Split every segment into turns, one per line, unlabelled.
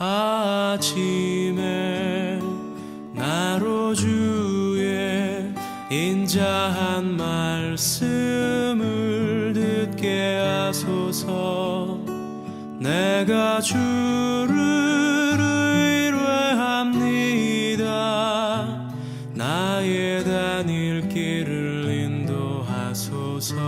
아침에 나로 주의 인자한 말씀을 듣게 하소서. 내가 주를 의뢰합니다. 나의 다닐 길을 인도하소서.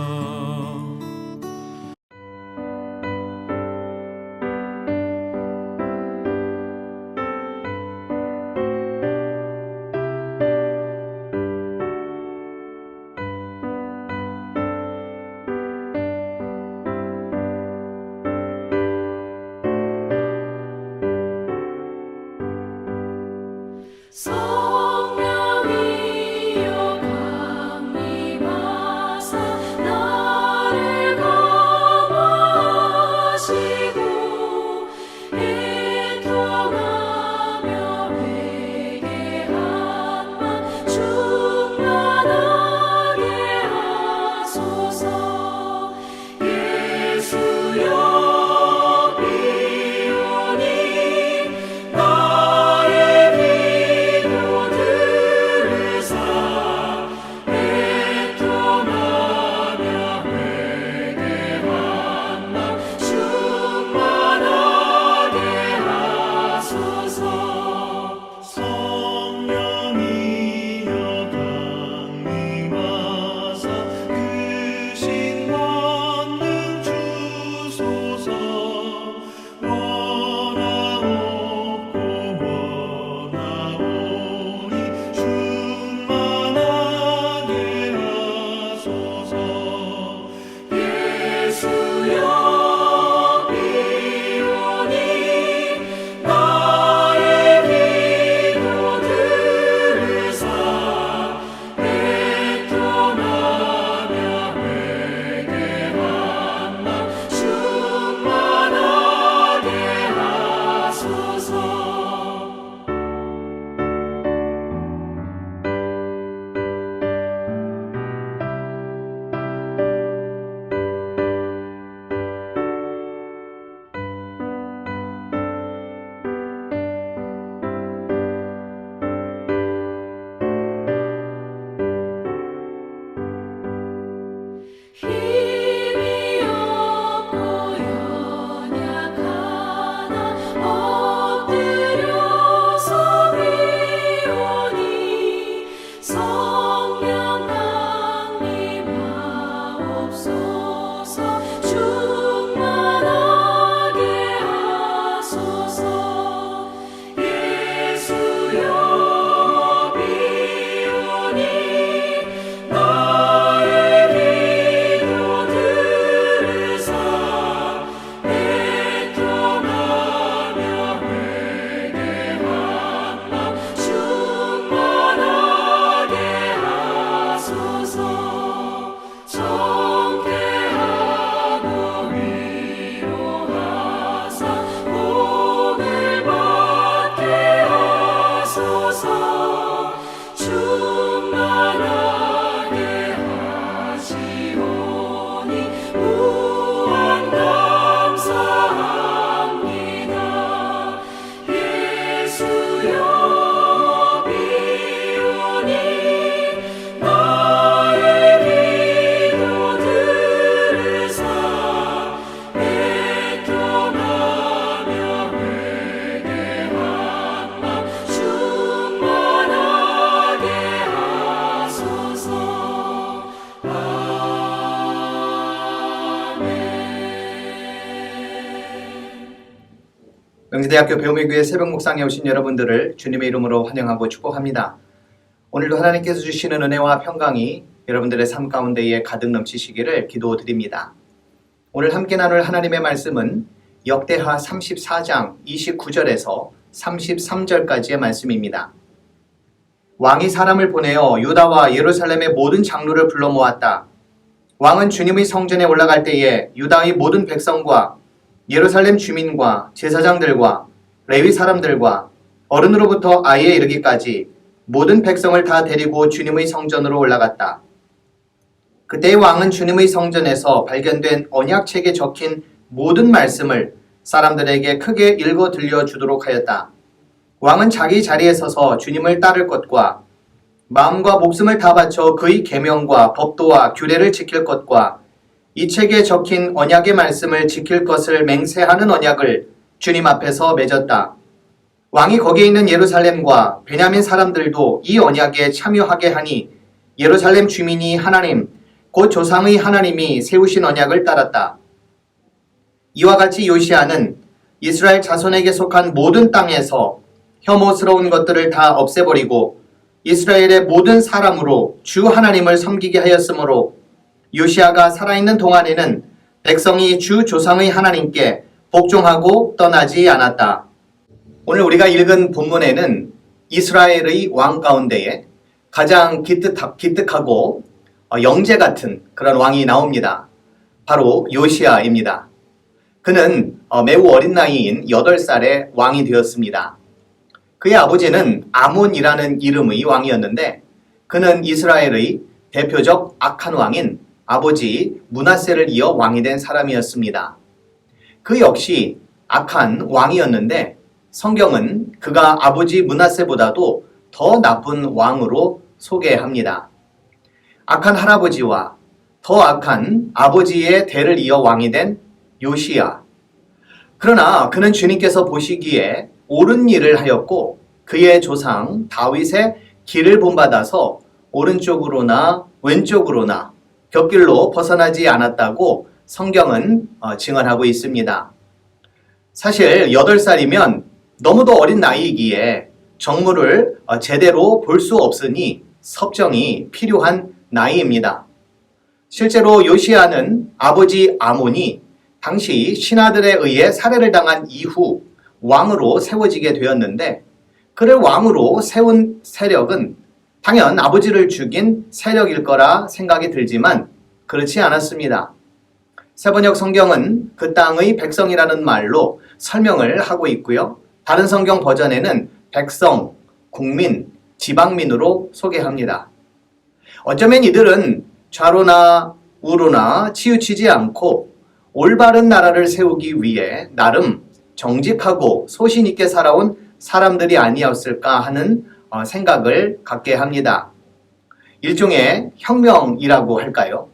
성령이여 강림하사 나를 감화하시고 애통하며 회개한 맘 충만하게 하소서. 예수여 힘이 없고 연약하나 엎드려서 비오니 성령 강림하옵소서. 충만하게 하소서. 예수여 비오니 충만하게 하시오니 무한 감사합니다. 예수여 비오니 나의 기도 들으사 애통하며 회개한 맘 충만하게 하소서.
명지대학교 배우미교회 새벽 묵상에 오신 여러분들을 주님의 이름으로 환영하고 축복합니다. 오늘도 하나님께서 주시는 은혜와 평강이 여러분들의 삶 가운데에 가득 넘치시기를 기도드립니다. 오늘 함께 나눌 하나님의 말씀은 역대하 34장 29절에서 33절까지의 말씀입니다. 왕이 사람을 보내어 유다와 예루살렘의 모든 장로를 불러 모았다. 왕은 주님의 성전에 올라갈 때에 유다의 모든 백성과 예루살렘 주민과 제사장들과 레위 사람들과 어른으로부터 아이에 이르기까지 모든 백성을 다 데리고 주님의 성전으로 올라갔다. 그때 왕은 주님의 성전에서 발견된 언약책에 적힌 모든 말씀을 사람들에게 크게 읽어 들려주도록 하였다. 왕은 자기 자리에 서서 주님을 따를 것과 마음과 목숨을 다 바쳐 그의 계명과 법도와 규례를 지킬 것과 이 책에 적힌 언약의 말씀을 지킬 것을 맹세하는 언약을 주님 앞에서 맺었다. 왕이 거기에 있는 예루살렘과 베냐민 사람들도 이 언약에 참여하게 하니 예루살렘 주민이 하나님, 곧 조상의 하나님이 세우신 언약을 따랐다. 이와 같이 요시아는 이스라엘 자손에게 속한 모든 땅에서 혐오스러운 것들을 다 없애버리고 이스라엘의 모든 사람으로 주 하나님을 섬기게 하였으므로 요시아가 살아있는 동안에는 백성이 주 조상의 하나님께 복종하고 떠나지 않았다. 오늘 우리가 읽은 본문에는 이스라엘의 왕 가운데에 가장 기특하고 영재 같은 그런 왕이 나옵니다. 바로 요시아입니다. 그는 매우 어린 나이인 8살에 왕이 되었습니다. 그의 아버지는 아몬이라는 이름의 왕이었는데 그는 이스라엘의 대표적 악한 왕인 아버지 므낫세를 이어 왕이 된 사람이었습니다. 그 역시 악한 왕이었는데 성경은 그가 아버지 므낫세보다도 더 나쁜 왕으로 소개합니다. 악한 할아버지와 더 악한 아버지의 대를 이어 왕이 된 요시야. 그러나 그는 주님께서 보시기에 옳은 일을 하였고 그의 조상 다윗의 길을 본받아서 오른쪽으로나 왼쪽으로나 곁길로 벗어나지 않았다고 성경은 증언하고 있습니다. 사실 8살이면 너무도 어린 나이이기에 정무를 제대로 볼 수 없으니 섭정이 필요한 나이입니다. 실제로 요시아는 아버지 아몬이 당시 신하들에 의해 살해를 당한 이후 왕으로 세워지게 되었는데 그를 왕으로 세운 세력은 당연 아버지를 죽인 세력일 거라 생각이 들지만 그렇지 않았습니다. 세번역 성경은 그 땅의 백성이라는 말로 설명을 하고 있고요. 다른 성경 버전에는 백성, 국민, 지방민으로 소개합니다. 어쩌면 이들은 좌로나 우로나 치우치지 않고 올바른 나라를 세우기 위해 나름 정직하고 소신 있게 살아온 사람들이 아니었을까 하는 생각을 갖게 합니다. 일종의 혁명이라고 할까요?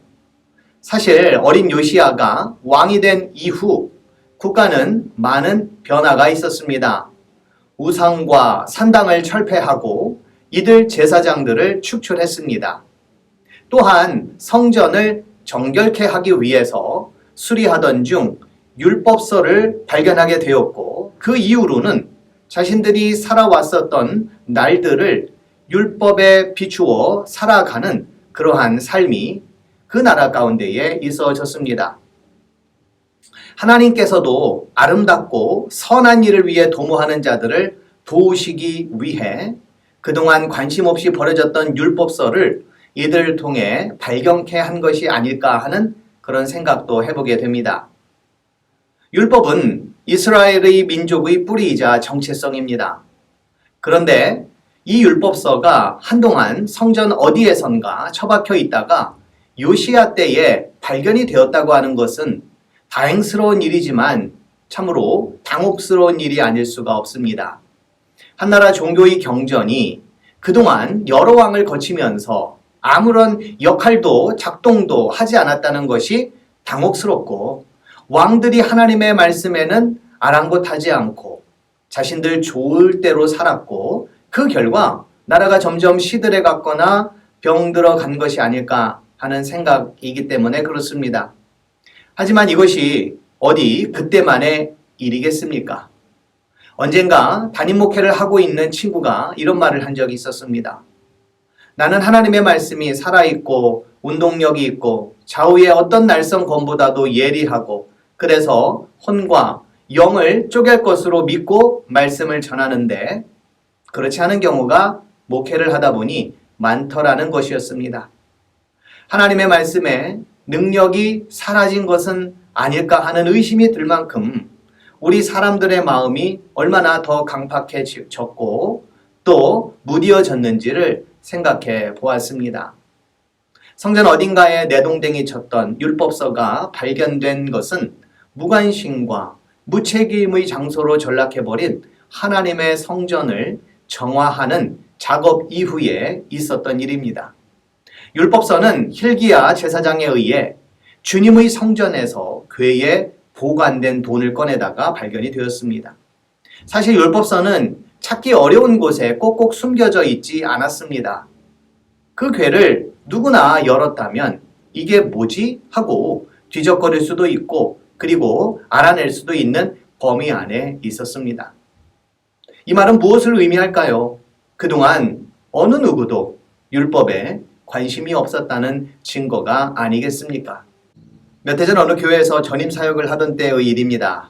사실 어린 요시아가 왕이 된 이후 국가는 많은 변화가 있었습니다. 우상과 산당을 철폐하고 이들 제사장들을 축출했습니다. 또한 성전을 정결케 하기 위해서 수리하던 중 율법서를 발견하게 되었고 그 이후로는 자신들이 살아왔었던 날들을 율법에 비추어 살아가는 그러한 삶이 그 나라 가운데에 있어졌습니다. 하나님께서도 아름답고 선한 일을 위해 도모하는 자들을 도우시기 위해 그동안 관심 없이 버려졌던 율법서를 이들 통해 발견케 한 것이 아닐까 하는 그런 생각도 해보게 됩니다. 율법은 이스라엘의 민족의 뿌리이자 정체성입니다. 그런데 이 율법서가 한동안 성전 어디에선가 처박혀 있다가 요시야 때에 발견이 되었다고 하는 것은 다행스러운 일이지만 참으로 당혹스러운 일이 아닐 수가 없습니다. 한나라 종교의 경전이 그동안 여러 왕을 거치면서 아무런 역할도 작동도 하지 않았다는 것이 당혹스럽고 왕들이 하나님의 말씀에는 아랑곳하지 않고 자신들 좋을 대로 살았고 그 결과 나라가 점점 시들해 갔거나 병들어 간 것이 아닐까 하는 생각이기 때문에 그렇습니다. 하지만 이것이 어디 그때만의 일이겠습니까? 언젠가 담임 목회를 하고 있는 친구가 이런 말을 한 적이 있었습니다. 나는 하나님의 말씀이 살아있고 운동력이 있고 좌우의 어떤 날선 검보다도 예리하고 그래서 혼과 영을 쪼갤 것으로 믿고 말씀을 전하는데 그렇지 않은 경우가 목회를 하다 보니 많더라는 것이었습니다. 하나님의 말씀에 능력이 사라진 것은 아닐까 하는 의심이 들 만큼 우리 사람들의 마음이 얼마나 더 강팍해졌고 또 무뎌졌는지를 생각해 보았습니다. 성전 어딘가에 내동댕이 쳤던 율법서가 발견된 것은 무관심과 무책임의 장소로 전락해버린 하나님의 성전을 정화하는 작업 이후에 있었던 일입니다. 율법서는 hil기야 제사장에 의해 주님의 성전에서 궤에 보관된 돈을 꺼내다가 발견이 되었습니다. 사실 율법서는 찾기 어려운 곳에 꼭꼭 숨겨져 있지 않았습니다. 그 궤를 누구나 열었다면 이게 뭐지? 하고 뒤적거릴 수도 있고 그리고 알아낼 수도 있는 범위 안에 있었습니다. 이 말은 무엇을 의미할까요? 그동안 어느 누구도 율법에 관심이 없었다는 증거가 아니겠습니까? 몇 해 전 어느 교회에서 전임 사역을 하던 때의 일입니다.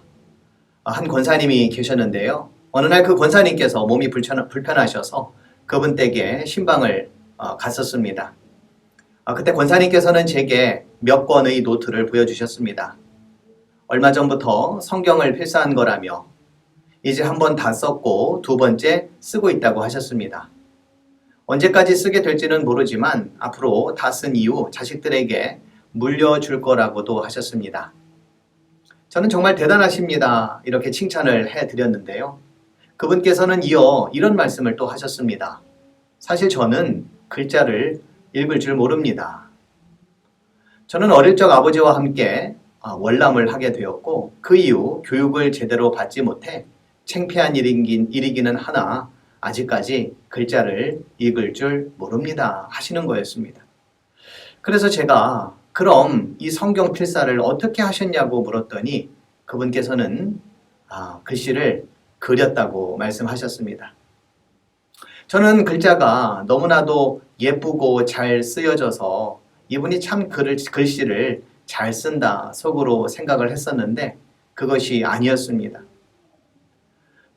한 권사님이 계셨는데요. 어느 날 그 권사님께서 몸이 불편하셔서 그분 댁에 신방을 갔었습니다. 그때 권사님께서는 제게 몇 권의 노트를 보여주셨습니다. 얼마 전부터 성경을 필사한 거라며 이제 한 번 다 썼고 두 번째 쓰고 있다고 하셨습니다. 언제까지 쓰게 될지는 모르지만 앞으로 다 쓴 이후 자식들에게 물려줄 거라고도 하셨습니다. 저는 정말 대단하십니다. 이렇게 칭찬을 해드렸는데요. 그분께서는 이어 이런 말씀을 또 하셨습니다. 사실 저는 글자를 읽을 줄 모릅니다. 저는 어릴 적 아버지와 함께 월남을 하게 되었고 그 이후 교육을 제대로 받지 못해 창피한 일이기는 하나 아직까지 글자를 읽을 줄 모릅니다 하시는 거였습니다. 그래서 제가 그럼 이 성경 필사를 어떻게 하셨냐고 물었더니 그분께서는 글씨를 그렸다고 말씀하셨습니다. 저는 글자가 너무나도 예쁘고 잘 쓰여져서 이분이 참 글씨를 잘 쓴다 속으로 생각을 했었는데 그것이 아니었습니다.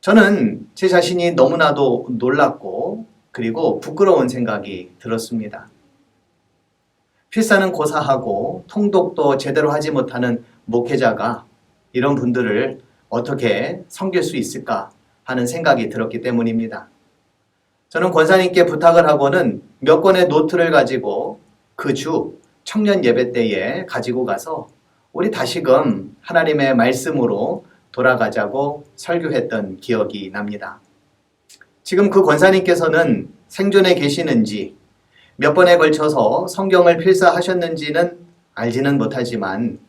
저는 제 자신이 너무나도 놀랍고 그리고 부끄러운 생각이 들었습니다. 필사는 고사하고 통독도 제대로 하지 못하는 목회자가 이런 분들을 어떻게 섬길 수 있을까 하는 생각이 들었기 때문입니다. 저는 권사님께 부탁을 하고는 몇 권의 노트를 가지고 그 주 청년 예배 때에 가지고 가서 우리 다시금 하나님의 말씀으로 돌아가자고 설교했던 기억이 납니다. 지금 그 권사님께서는 생존해 계시는지 몇 번에 걸쳐서 성경을 필사하셨는지는 알지는 못하지만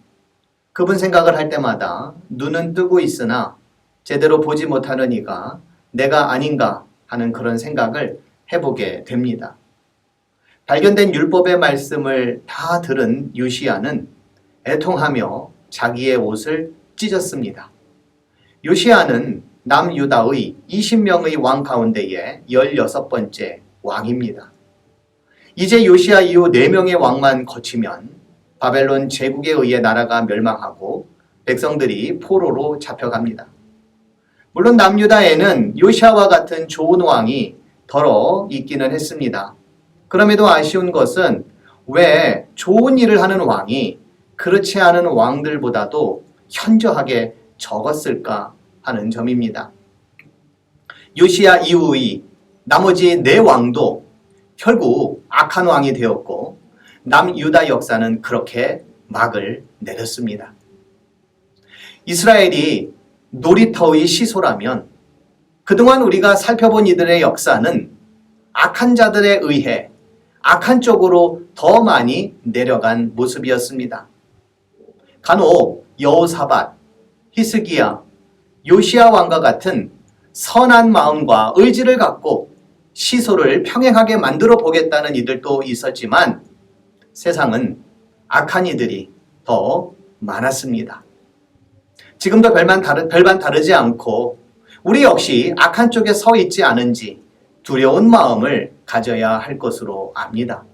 그분 생각을 할 때마다 눈은 뜨고 있으나 제대로 보지 못하는 이가 내가 아닌가 하는 그런 생각을 해보게 됩니다. 발견된 율법의 말씀을 다 들은 요시야는 애통하며 자기의 옷을 찢었습니다. 요시야는 남유다의 20명의 왕 가운데의 16번째 왕입니다. 이제 요시야 이후 4명의 왕만 거치면 바벨론 제국에 의해 나라가 멸망하고 백성들이 포로로 잡혀갑니다. 물론 남유다에는 요시야와 같은 좋은 왕이 덜어 있기는 했습니다. 그럼에도 아쉬운 것은 왜 좋은 일을 하는 왕이 그렇지 않은 왕들보다도 현저하게 적었을까 하는 점입니다. 요시야 이후의 나머지 4왕도 결국 악한 왕이 되었고 남유다 역사는 그렇게 막을 내렸습니다. 이스라엘이 놀이터의 시소라면 그동안 우리가 살펴본 이들의 역사는 악한 자들에 의해 악한 쪽으로 더 많이 내려간 모습이었습니다. 간혹 여호사밧, 히스기야, 요시야 왕과 같은 선한 마음과 의지를 갖고 시소를 평행하게 만들어 보겠다는 이들도 있었지만 세상은 악한 이들이 더 많았습니다. 지금도 별반 다르지 않고 우리 역시 악한 쪽에 서 있지 않은지 두려운 마음을 가져야 할 것으로 압니다.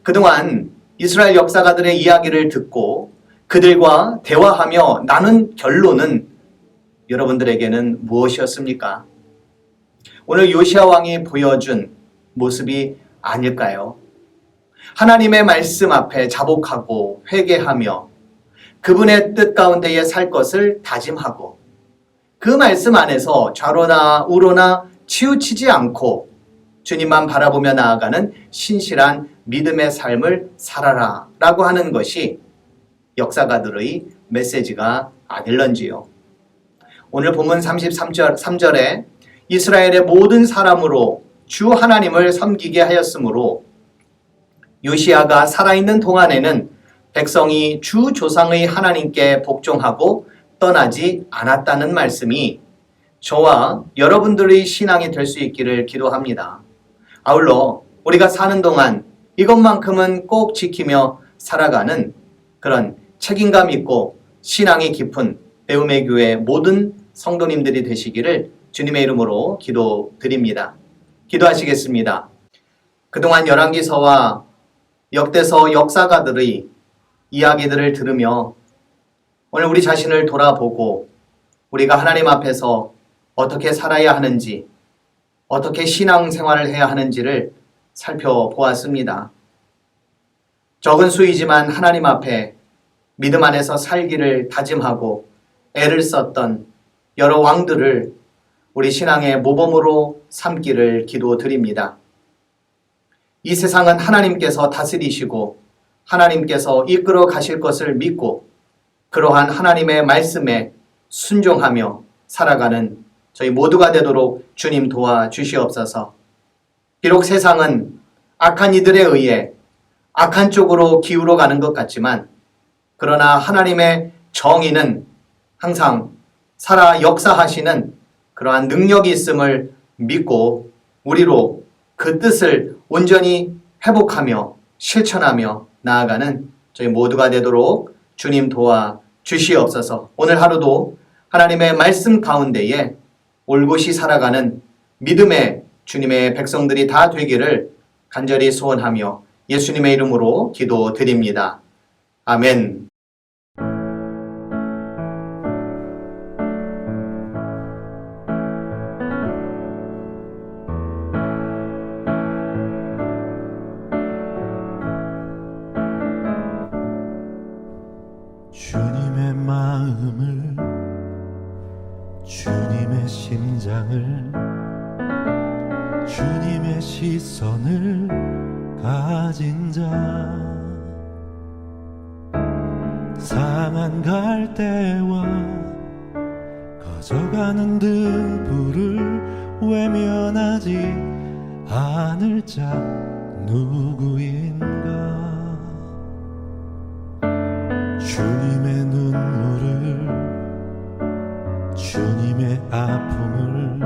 그동안 이스라엘 역사가들의 이야기를 듣고 그들과 대화하며 나눈 결론은 여러분들에게는 무엇이었습니까? 오늘 요시야 왕이 보여준 모습이 아닐까요? 하나님의 말씀 앞에 자복하고 회개하며 그분의 뜻 가운데에 살 것을 다짐하고 그 말씀 안에서 좌로나 우로나 치우치지 않고 주님만 바라보며 나아가는 신실한 믿음의 삶을 살아라 라고 하는 것이 역사가들의 메시지가 아닐런지요. 오늘 본문 33절에 이스라엘의 모든 사람으로 주 하나님을 섬기게 하였으므로 요시야가 살아있는 동안에는 백성이 주 조상의 하나님께 복종하고 떠나지 않았다는 말씀이 저와 여러분들의 신앙이 될 수 있기를 기도합니다. 아울러 우리가 사는 동안 이것만큼은 꼭 지키며 살아가는 그런 책임감 있고 신앙이 깊은 배움의 교회 모든 성도님들이 되시기를 주님의 이름으로 기도드립니다. 기도하시겠습니다. 그동안 열왕기서와 역대서 역사가들의 이야기들을 들으며 오늘 우리 자신을 돌아보고 우리가 하나님 앞에서 어떻게 살아야 하는지, 어떻게 신앙생활을 해야 하는지를 살펴보았습니다. 적은 수이지만 하나님 앞에 믿음 안에서 살기를 다짐하고 애를 썼던 여러 왕들을 우리 신앙의 모범으로 삼기를 기도드립니다. 이 세상은 하나님께서 다스리시고 하나님께서 이끌어 가실 것을 믿고 그러한 하나님의 말씀에 순종하며 살아가는 저희 모두가 되도록 주님 도와주시옵소서. 비록 세상은 악한 이들에 의해 악한 쪽으로 기울어 가는 것 같지만 그러나 하나님의 정의는 항상 살아 역사하시는 그러한 능력이 있음을 믿고 우리로 그 뜻을 온전히 회복하며 실천하며 나아가는 저희 모두가 되도록 주님 도와주시옵소서. 오늘 하루도 하나님의 말씀 가운데에 올곧이 살아가는 믿음의 주님의 백성들이 다 되기를 간절히 소원하며 예수님의 이름으로 기도드립니다. 아멘.
주님의 마음을 주님의 심장을 주님의 시선을 가진 자 상한 갈대와 꺼져가는 등불을 외면하지 않을 자 누구인가. 주님의 눈물을 주님의 아픔을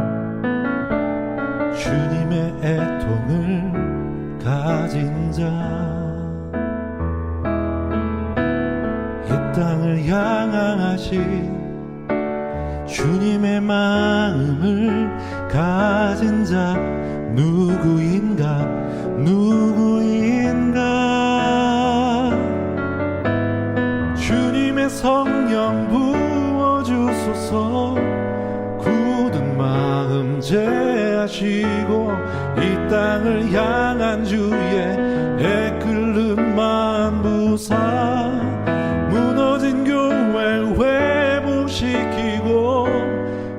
주님의 애통을 가진 자 이 땅을 향하신 주님의 마음을 가진 자 누구인가 주님의 성령 부어주소서. 굳은 마음 제하시고 이 땅을 향한 주의 애끓는 마음 부사 무너진 교회 회복시키고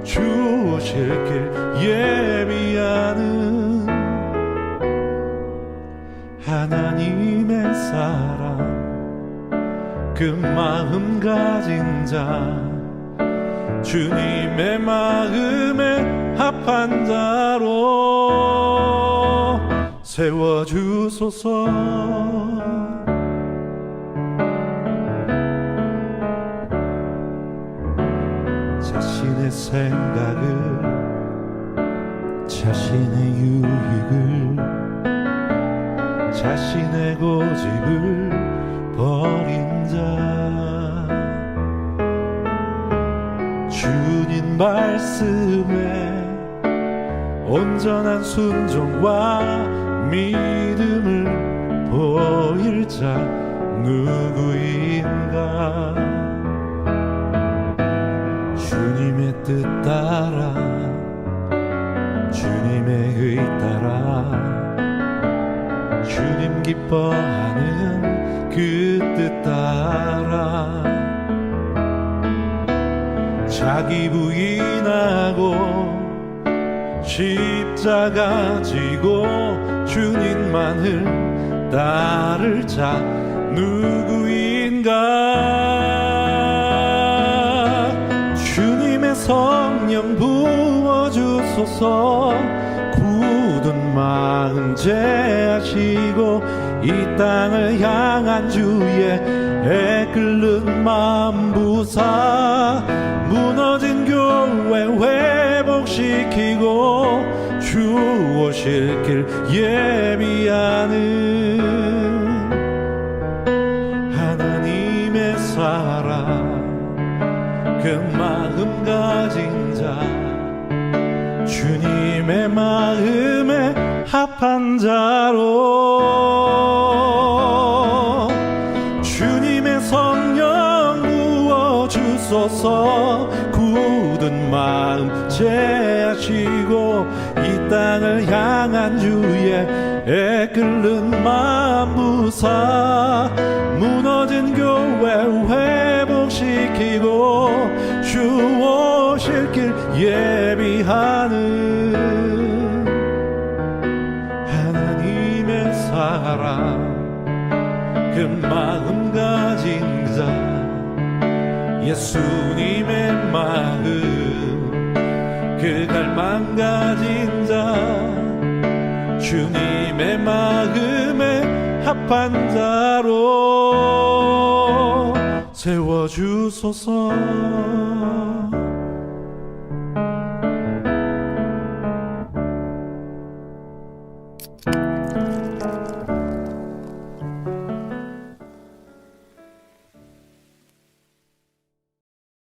주실 길 예비하는 하나님의 사랑 그 마음 가진 자 주님의 마음에 합한 자로 세워주소서. 자신의 생각을 자신의 유익을 자신의 고집을 버린 자 주님 말씀에 온전한 순종과 믿음을 보일 자 누구인가. 주님의 뜻 따라 주님의 의 따라 주님 기뻐하는 그 뜻 따라 자기 부인하고 십자가 지고 주님만을 따를 자 누구인가. 주님의 성 세워주소서. 굳은 마음 제하시고 이 땅을 향한 주의 애끓는 마음 부사 무너진 교회 회복시키고 주 오실 길 예비하는 하나님의 사랑 그 마음 가진 자 주님의 마음에 합한 자로 주님의 성령 부어주소서. 굳은 마음 제하시고 이 땅을 향한 주의 애끓는 마음 부사 무너진 교회 회복시키고 주 오실 길 예비하는 하나님의 사랑 그 마음 가진 자 예수님의 마음 그 갈망 가진 자 주님의 마음에 합한 자로 세워주소서.